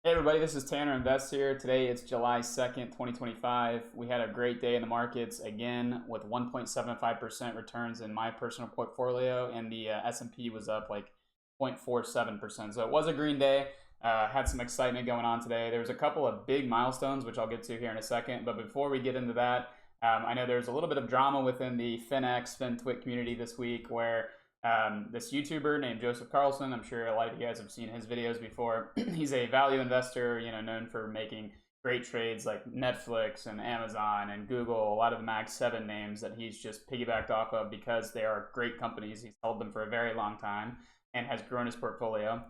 Hey everybody, this is Tanner Invest here. Today it's July 2nd, 2025. We had a great day in the markets again with 1.75% returns in my personal portfolio, and the S&P was up like 0.47%. So it was a green day. Had some excitement going on today. There was a couple of big milestones, which I'll get to here in a second. But before we get into that, I know there's a little bit of drama within the FinTwit community this week where this YouTuber named Joseph Carlson, I'm sure a lot of you guys have seen his videos before. He's a value investor, known for making great trades like Netflix and Amazon and Google, a lot of the Mag 7 names that he's just piggybacked off of because they are great companies. He's held them for a very long time and has grown his portfolio.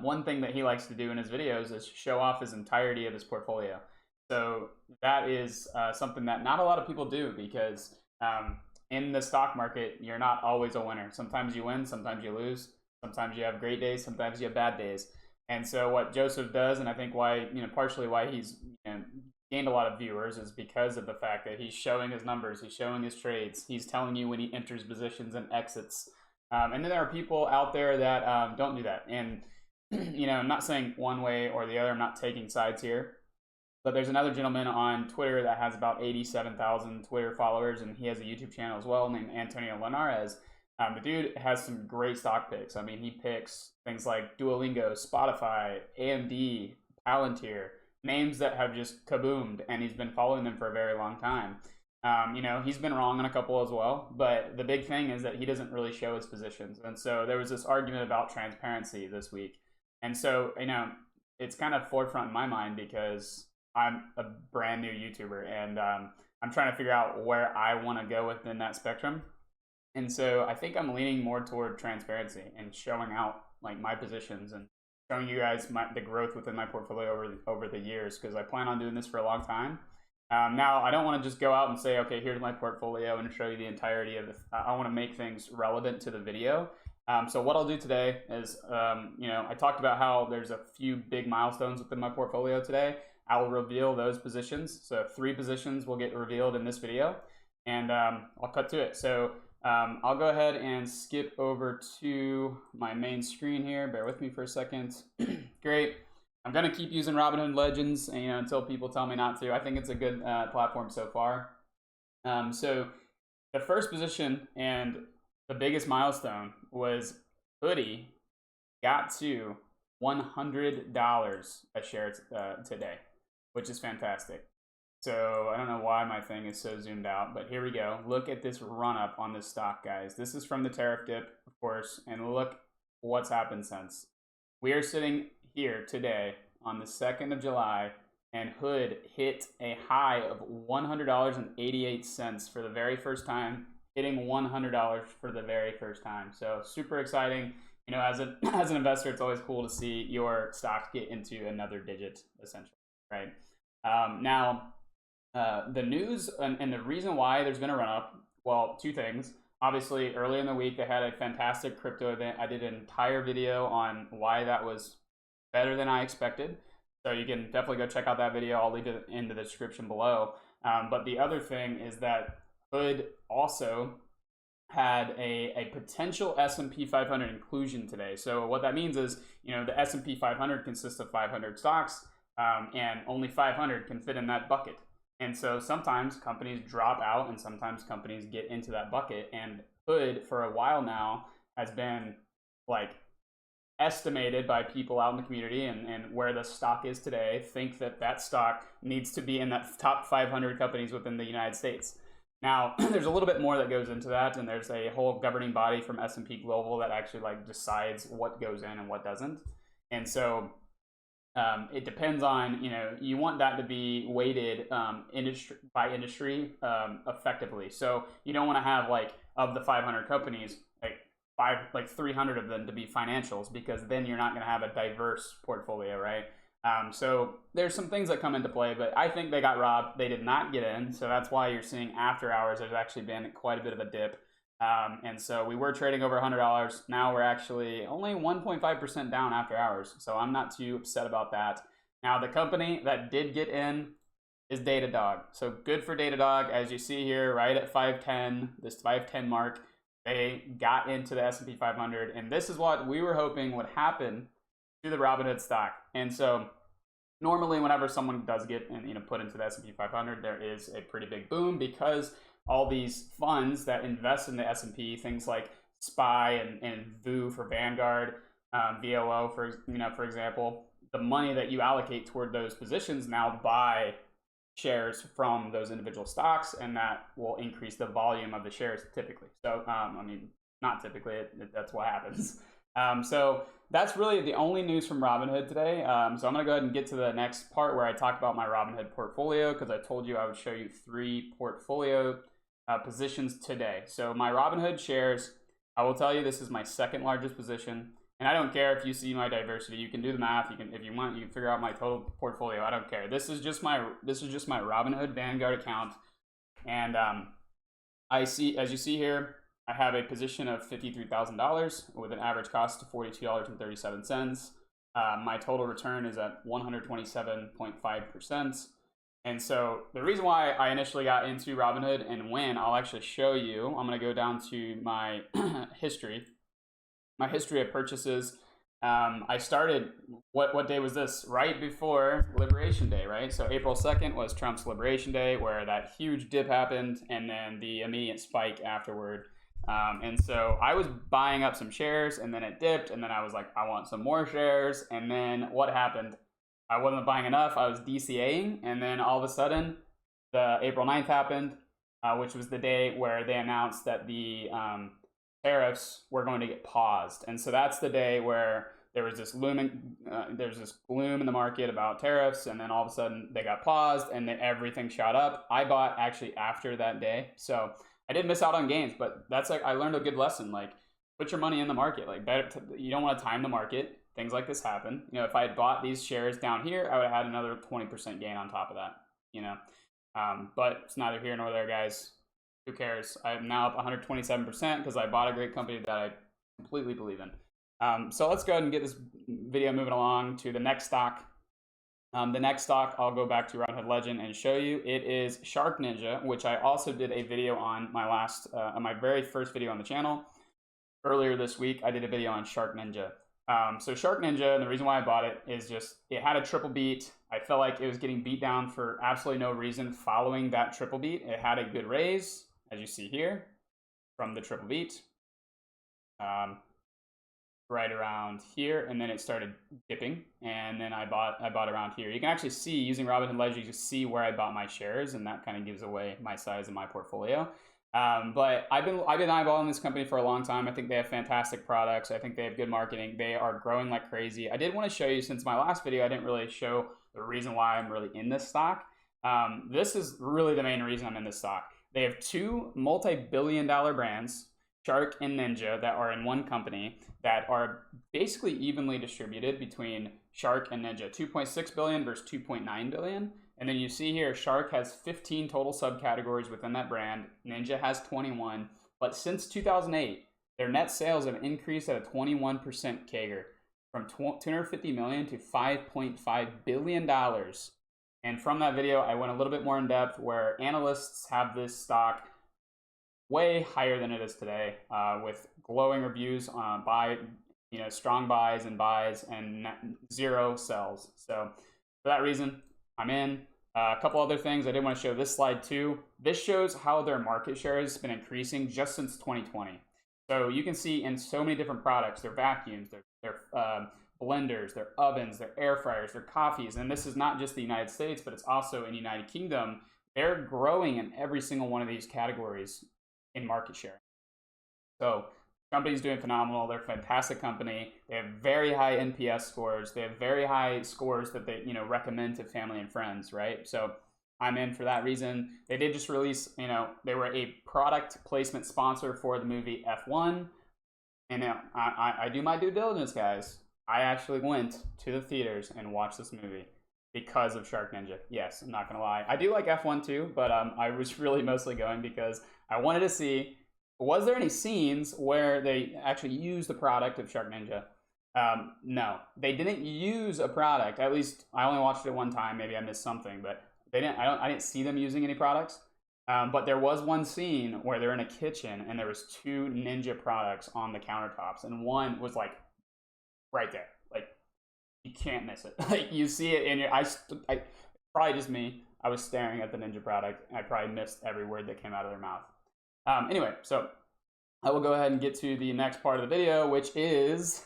One thing that he likes to do in his videos is show off his entirety of his portfolio. So that is something that not a lot of people do because in the stock market, you're not always a winner. Sometimes you win, sometimes you lose. Sometimes you have great days, sometimes you have bad days. And so what Joseph does, and I think why, partially why he's gained a lot of viewers is because of the fact that he's showing his numbers, he's showing his trades, he's telling you when he enters positions and exits. And then there are people out there that don't do that. And, I'm not saying one way or the other, I'm not taking sides here. But there's another gentleman on Twitter that has about 87,000 Twitter followers, and he has a YouTube channel as well named Antonio Linares. The dude has some great stock picks. I mean, he picks things like Duolingo, Spotify, AMD, Palantir, names that have just kaboomed, and he's been following them for a very long time. He's been wrong on a couple as well, but the big thing is that he doesn't really show his positions. And so there was this argument about transparency this week. And so, it's kind of forefront in my mind because I'm a brand new YouTuber and I'm trying to figure out where I want to go within that spectrum. And so I think I'm leaning more toward transparency and showing out like my positions and showing you guys the growth within my portfolio over the years because I plan on doing this for a long time. Now, I don't want to just go out and say, okay, here's my portfolio and show you the entirety of it. I want to make things relevant to the video. So what I'll do today is, I talked about how there's a few big milestones within my portfolio today. I will reveal those positions. So 3 positions will get revealed in this video, and I'll cut to it. So I'll go ahead and skip over to my main screen here. Bear with me for a second. Great. I'm going to keep using Robinhood Legends until people tell me not to. I think it's a good platform so far. So the first position and the biggest milestone was Hoodie got to $100 a share today, which is fantastic. So I don't know why my thing is so zoomed out, but here we go. Look at this run up on this stock, guys. This is from the tariff dip, of course, and look what's happened since. We are sitting here today on the 2nd of July, and Hood hit a high of $100.88 for the very first time, hitting $100 for the very first time. So super exciting. As an investor, it's always cool to see your stocks get into another digit, essentially, right? Now, the news and the reason why there's been a run up, well, 2 things. Obviously, early in the week, they had a fantastic crypto event. I did an entire video on why that was better than I expected. So you can definitely go check out that video. I'll leave it in the description below. But the other thing is that Hood also had a potential S&P 500 inclusion today. So what that means is, the S&P 500 consists of 500 stocks, and only 500 can fit in that bucket. And so sometimes companies drop out and sometimes companies get into that bucket. And Hood, for a while now, has been like estimated by people out in the community and where the stock is today, think that that stock needs to be in that top 500 companies within the United States. Now, there's a little bit more that goes into that, and there's a whole governing body from S&P Global that actually decides what goes in and what doesn't. And so it depends on, you want that to be weighted by industry effectively. So you don't want to have of the 500 companies, 300 of them to be financials, because then you're not going to have a diverse portfolio, right? So there's some things that come into play, but I think they got robbed. They did not get in. So that's why you're seeing after hours, there's actually been quite a bit of a dip. And so we were trading over $100. Now we're actually only 1.5% down after hours. So I'm not too upset about that. Now the company that did get in is Datadog. So good for Datadog. As you see here, right at 510, this 510 mark, they got into the S&P 500. And this is what we were hoping would happen to the Robinhood stock. And so normally whenever someone does get put into the S&P 500, there is a pretty big boom because all these funds that invest in the S&P, things like SPY and VOO for Vanguard, VOO for example, the money that you allocate toward those positions now buy shares from those individual stocks, and that will increase the volume of the shares typically. So not typically, that's what happens. So that's really the only news from Robinhood today. So I'm going to go ahead and get to the next part where I talk about my Robinhood portfolio, because I told you I would show you 3 portfolio positions today. So my Robinhood shares, I will tell you this is my second largest position. And I don't care if you see my diversity. You can do the math. If you want, you can figure out my total portfolio. I don't care. This is just my Robinhood Vanguard account. And I see, as you see here, I have a position of $53,000 with an average cost of $42.37. My total return is at 127.5%. And so the reason why I initially got into Robinhood and when, I'll actually show you. I'm going to go down to my history. My history of purchases. I started, what day was this? Right before Liberation Day, right? So April 2nd was Trump's Liberation Day, where that huge dip happened and then the immediate spike afterward. And so I was buying up some shares and then it dipped, and then I was like, I want some more shares. And then what happened? I wasn't buying enough. I was DCAing, and then all of a sudden the April 9th happened, which was the day where they announced that the tariffs were going to get paused. And so that's the day where there was this gloom in the market about tariffs, and then all of a sudden they got paused and then everything shot up. I bought actually after that day. So I did miss out on gains, but that's like, I learned a good lesson. Like, put your money in the market. Like, you don't want to time the market. Things like this happen. If I had bought these shares down here, I would have had another 20% gain on top of that, but it's neither here nor there, guys. Who cares? I'm now up 127% because I bought a great company that I completely believe in. So let's go ahead and get this video moving along to the next stock. The next stock I'll go back to Robinhood Legend and show you. It is SharkNinja, which I also did a video on my very first video on the channel. Earlier this week, I did a video on SharkNinja. So SharkNinja, and the reason why I bought it is just, it had a triple beat. I felt like it was getting beat down for absolutely no reason following that triple beat. It had a good raise, as you see here, from the triple beat. Right around here, and then it started dipping, and then I bought around here. You can actually see, using Robinhood Ledger, you can see where I bought my shares, and that kind of gives away my size of my portfolio. But I've been eyeballing this company for a long time. I think they have fantastic products. I think they have good marketing. They are growing like crazy. I did want to show you, since my last video I didn't really show the reason why I'm really in this stock. This is really the main reason I'm in this stock. They have 2 multi-billion-dollar brands, Shark and Ninja, that are in one company, that are basically evenly distributed between Shark and Ninja. 2.6 billion versus 2.9 billion. And then you see here, Shark has 15 total subcategories within that brand. Ninja has 21. But since 2008, their net sales have increased at a 21% CAGR from 250 million to $5.5 billion. And from that video, I went a little bit more in depth, where analysts have this stock way higher than it is today, with glowing reviews on strong buys and 0 sells. So for that reason, I'm in. A couple other things I did want to show this slide too. This shows how their market share has been increasing just since 2020. So you can see in so many different products, their vacuums, their blenders, their ovens, their air fryers, their coffees, and this is not just the United States, but it's also in the United Kingdom. They're growing in every single one of these categories in market share. So the company's doing phenomenal. They're a fantastic company. They have very high NPS scores. They have very high scores that they recommend to family and friends, right? So I'm in for that reason. They did just release, they were a product placement sponsor for the movie F1. And I do my due diligence, guys. I actually went to the theaters and watched this movie because of SharkNinja. Yes, I'm not gonna lie. I do like F1 too, but I was really mostly going because I wanted to see, was there any scenes where they actually used the product of SharkNinja? No, they didn't use a product. At least I only watched it one time. Maybe I missed something, but they didn't. I didn't see them using any products. But there was one scene where they're in a kitchen and there was 2 Ninja products on the countertops, and one was like right there. Like, You can't miss it. Like, you see it in your, I probably just me. I was staring at the Ninja product, and I probably missed every word that came out of their mouth. Anyway, so I will go ahead and get to the next part of the video, which is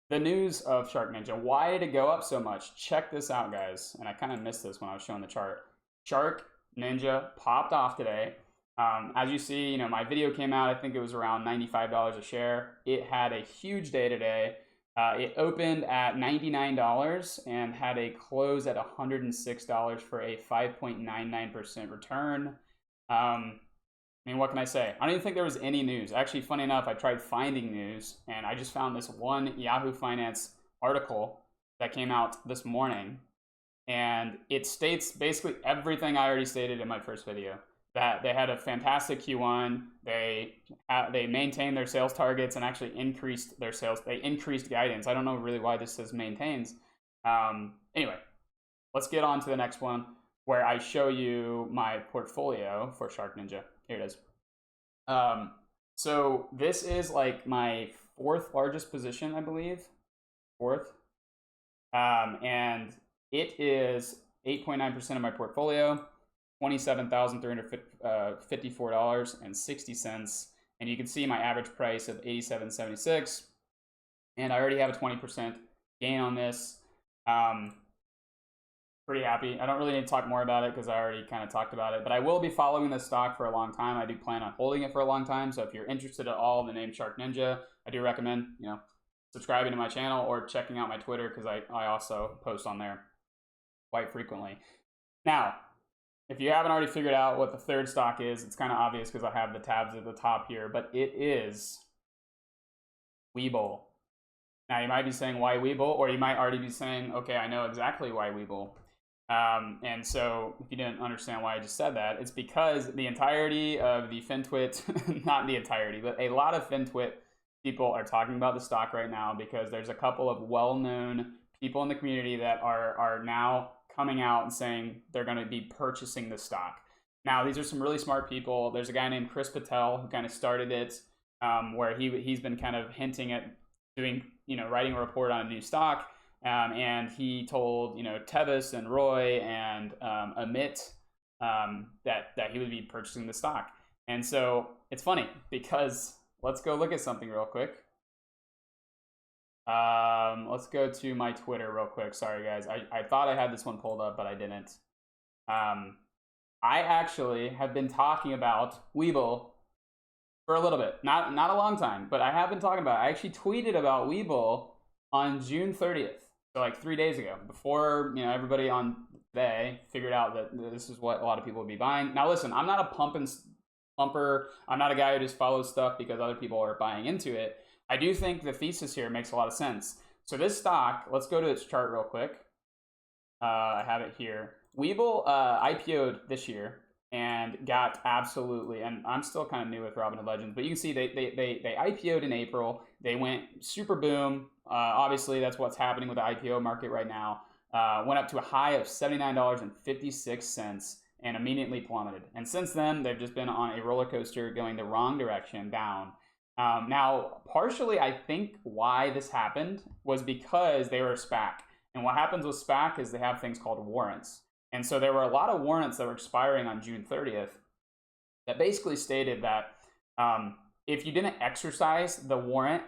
the news of SharkNinja. Why did it go up so much? Check this out, guys. And I kind of missed this when I was showing the chart. SharkNinja popped off today. As you see, you know, my video came out, I think it was around $95 a share. It had a huge day today. It opened at $99 and had a close at $106 for a 5.99% return. I mean, what can I say? I don't even think there was any news. Actually, funny enough, I tried finding news, and I just found this one Yahoo Finance article that came out this morning, and it states basically everything I already stated in my first video. That they had a fantastic Q1, they maintained their sales targets and actually increased their sales. They increased guidance. I don't know really why this says maintains. Anyway, let's get on to the next one where I show you my portfolio for SharkNinja. Here it is. So this is like my fourth largest position, I believe. Fourth. And it is 8.9% of my portfolio. $27,354.60, and you can see my average price of $87.76, and I already have a 20% gain on this. Pretty happy. I don't really need to talk more about it because I already kind of talked about it, but I will be following this stock for a long time. I do plan on holding it for a long time, so if you're interested at all in the name SharkNinja, I do recommend, you know, subscribing to my channel or checking out my Twitter, because I also post on there quite frequently. Now, if you haven't already figured out what the third stock is, it's kind of obvious because I have the tabs at the top here, but it is Webull. Now, you might be saying, why Webull? Or you might already be saying, okay, I know exactly why Webull. And so if you didn't understand why I just said that, it's because the entirety of the FinTwit, not the entirety, but a lot of FinTwit people are talking about the stock right now because there's a couple of well-known people in the community that are now coming out and saying they're going to be purchasing the stock. Now, these are some really smart people. There's a guy named Chris Patel who kind of started it, where he's been kind of hinting at doing, you know, writing a report on a new stock. And he told, you know, Tevis and Roy and Amit that he would be purchasing the stock. And so it's funny because let's go look at something real quick. Let's go to my Twitter real quick. Sorry, guys. I thought I had this one pulled up, but I didn't. I actually have been talking about Webull for a little bit. Not a long time, but I have been talking about it. I actually tweeted about Webull on June 30th. So like 3 days ago, before, you know, everybody on today figured out that this is what a lot of people would be buying. Now, listen, I'm not a pumper. I'm not a guy who just follows stuff because other people are buying into it. I do think the thesis here makes a lot of sense. So this stock, let's go to its chart real quick. I have it here. Webull IPO'd this year and got absolutely, and I'm still kind of new with Robinhood Legends, but you can see they IPO'd in April. They went super boom. Obviously, that's what's happening with the IPO market right now. Went up to a high of $79.56 and immediately plummeted. And since then, they've just been on a roller coaster going the wrong direction, down. Now, partially, I think why this happened was because they were a SPAC. And what happens with SPAC is they have things called warrants. And so there were a lot of warrants that were expiring on June 30th that basically stated that if you didn't exercise the warrant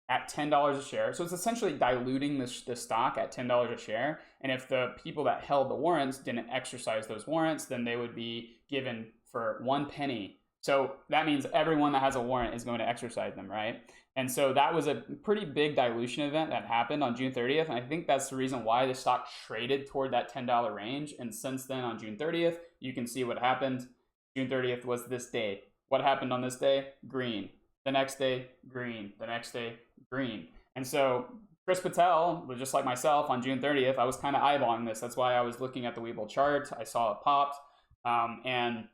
at $10 a share, so it's essentially diluting the stock at $10 a share. And if the people that held the warrants didn't exercise those warrants, then they would be given for 1 penny. So that means everyone that has a warrant is going to exercise them, right? And so that was a pretty big dilution event that happened on June 30th. And I think that's the reason why the stock traded toward that $10 range. And since then, on June 30th, you can see what happened. June 30th was this day. What happened on this day? Green. The next day, green. The next day, green. And so Chris Patel, just like myself, on June 30th, I was kind of eyeballing this. That's why I was looking at the Webull chart. I saw it popped. And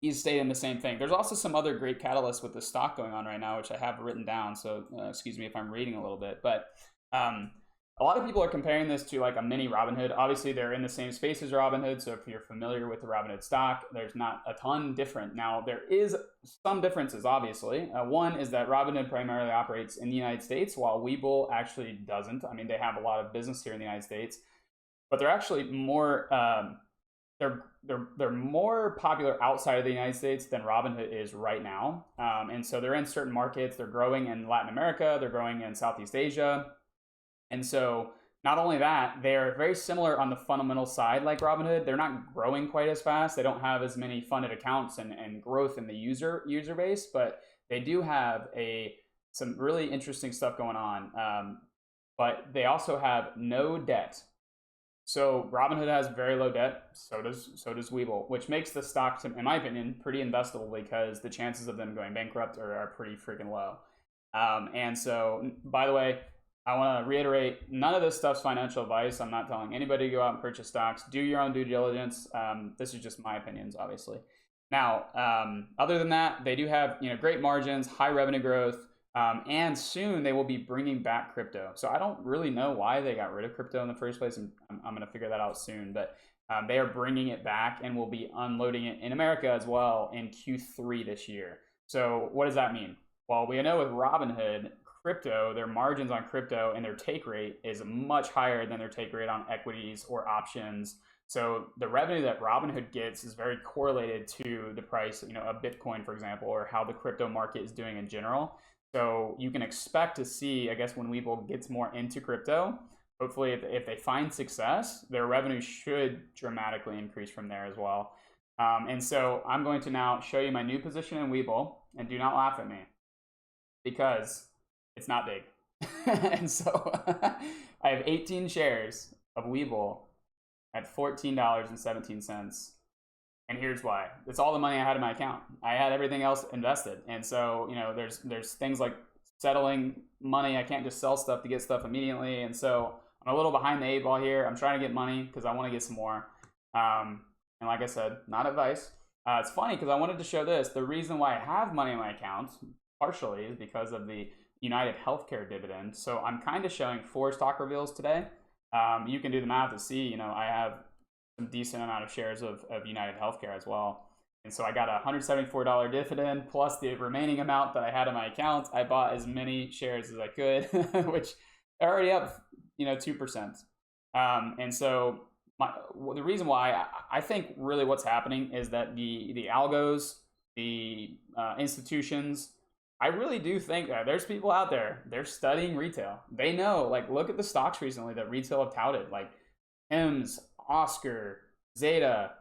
he's stating the same thing. There's also some other great catalysts with the stock going on right now, which I have written down. So excuse me if I'm reading a little bit. But A lot of people are comparing this to like a mini Robinhood. Obviously, they're in the same space as Robinhood, so if you're familiar with the Robinhood stock, there's not a ton different. Now, there is some differences, obviously. One is that Robinhood primarily operates in the United States, while Webull actually doesn't. I mean, they have a lot of business here in the United States, but they're actually more they're more popular outside of the United States than Robinhood is right now. And so they're in certain markets. They're growing in Latin America. They're growing in Southeast Asia. And so not only that, they're very similar on the fundamental side like Robinhood. They're not growing quite as fast. They don't have as many funded accounts and growth in the user base, but they do have some really interesting stuff going on. But they also have no debt. So Robinhood has very low debt. So does Webull, which makes the stock, in my opinion, pretty investable because the chances of them going bankrupt are pretty freaking low. And so, by the way, I want to reiterate, none of this stuff's financial advice. I'm not telling anybody to go out and purchase stocks. Do your own due diligence. This is just my opinions, obviously. Now, other than that, they do have great margins, high revenue growth, and soon they will be bringing back crypto. So I don't really know why they got rid of crypto in the first place. I'm going to figure that out soon. But they are bringing it back and will be unloading it in America as well in Q3 this year. So what does that mean? Well, we know with Robinhood, crypto, their margins on crypto and their take rate is much higher than their take rate on equities or options. So the revenue that Robinhood gets is very correlated to the price, of Bitcoin, for example, or how the crypto market is doing in general. So you can expect to see, I guess, when Webull gets more into crypto, hopefully if they find success, their revenue should dramatically increase from there as well. And so I'm going to now show you my new position in Webull, and do not laugh at me because it's not big. And so I have 18 shares of Webull at $14.17. And here's why. It's all the money I had in my account. I had everything else invested. And so, there's things like settling money. I can't just sell stuff to get stuff immediately. And so I'm a little behind the 8 ball here. I'm trying to get money because I want to get some more. And like I said, not advice. It's funny because I wanted to show this. The reason why I have money in my account partially is because of the United Healthcare dividend. So I'm kind of showing 4 stock reveals today. You can do the math to see, I have some decent amount of shares of United Healthcare as well. And so I got a $174 dividend plus the remaining amount that I had in my account. I bought as many shares as I could, which are already up, 2%. And so the reason why I think really what's happening is that the algos, the institutions, I really do think that there's people out there, they're studying retail. They know, look at the stocks recently that retail have touted, like Hims, Oscar, Zeta.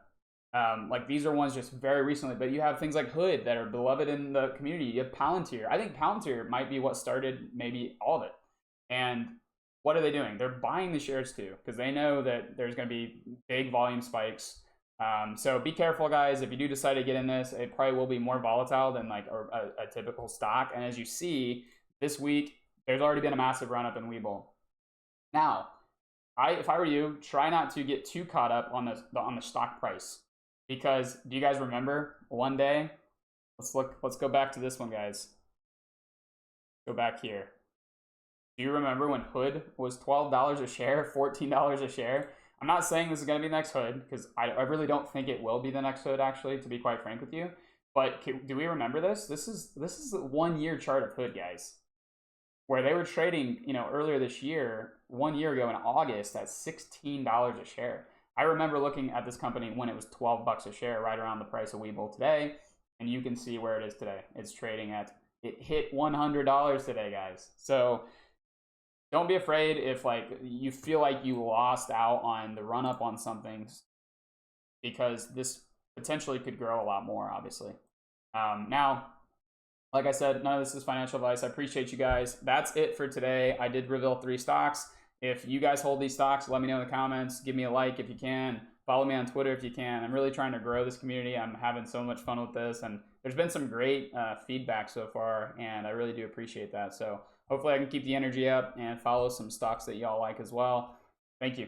These are ones just very recently, but you have things like Hood that are beloved in the community. You have Palantir. I think Palantir might be what started maybe all of it. And what are they doing? They're buying the shares too, because they know that there's going to be big volume spikes. So be careful, guys. If you do decide to get in this, it probably will be more volatile than a typical stock. And as you see, this week, there's already been a massive run up in Webull. Now, if I were you, try not to get too caught up on the stock price, because do you guys remember one day? Let's go back to this one, guys. Go back here. Do you remember when Hood was $12 a share, $14 a share? I'm not saying this is going to be the next Hood, because I really don't think it will be the next Hood, actually, to be quite frank with you. But do we remember this? This is the 1-year chart of Hood, guys, where they were trading, earlier this year, 1 year ago in August, at $16 a share. I remember looking at this company when it was $12 a share, right around the price of Webull today, and you can see where it is today. It's trading it hit $100 today, guys. So don't be afraid if you feel like you lost out on the run up on something, because this potentially could grow a lot more, obviously. Now, like I said, none of this is financial advice. I appreciate you guys. That's it for today. I did reveal 3 stocks. If you guys hold these stocks, let me know in the comments. Give me a like if you can. Follow me on Twitter if you can. I'm really trying to grow this community. I'm having so much fun with this, and there's been some great feedback so far, and I really do appreciate that. So hopefully I can keep the energy up and follow some stocks that y'all like as well. Thank you.